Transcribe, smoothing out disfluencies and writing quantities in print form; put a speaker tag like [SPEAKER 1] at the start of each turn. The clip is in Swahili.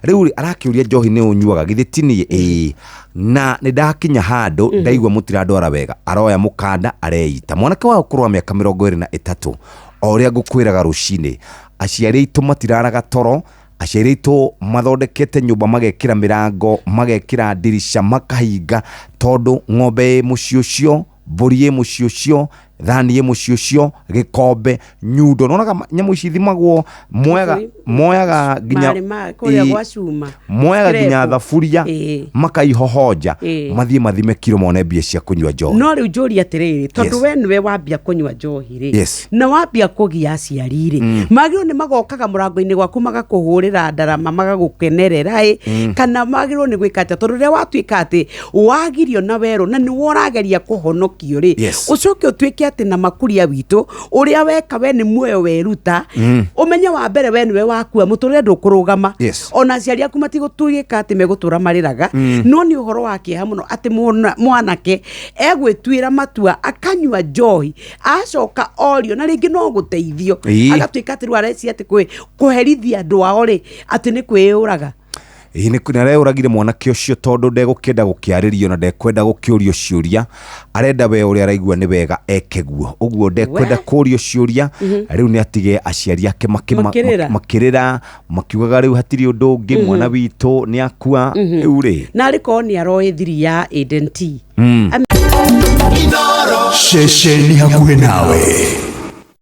[SPEAKER 1] riu arakiuria njohi ni unyuaga githitini na nidakinya handu ndaigwa mutirandwara wega aroya mukanda areita mwanake wa ukurwa miaka 23 oria ngukwiraga rucini aciari itu matiraraga toro aciari itu mathondekete nyumba magekira mirango magekira dirisha makahinga tondu ng'ombe mucio cio mburi mucio cio thani mucio cio gikombe nyundo nonaga nyamu ici thimagwo moyaga ginya moyaga ginya thafuria makaihohoja mathie mathime kilo mone mbia cia kunywa njohi
[SPEAKER 2] no riu njuri atiriri tondu we niwe wambia kunywa njohi ri na wambia kugia aciari ri magiro ni magokaga murango-ini gwaku magakuhurira ndarama magagukenerera kana magiro ni gwikata tondu ria watuika ati wagirio na wero na ni worageria kuhonokio ri ucoke utwike ati na makuria witu uria weka we ni muoyo weruta umenya wa mbere we niwe wakua muturire ndukurugama ona aciari aku matigutwika ati megutura mariraga no ni uhoro wake hamuno ati mwanake egwitwira matua akanywa njohi acoka orio na ringi no guteithio agatwika ati rwareci ati kuherithia andu ao ri ati ni kwiuraga
[SPEAKER 1] ni kunare uragire mwanake ucio tondu ndegukenda gukiaririo na ndekwenda gukiurio ciuria arenda we uri araigua ni wega ekeguo uguo ndekwenda kurio ciuria riu ni atige aciari ake makirira makiugaga riu hatiri undu ungi mwana witu ni akua uri
[SPEAKER 2] na riko ni aroithiri ya Eden T
[SPEAKER 3] Sheshe ni hakuhe nawe.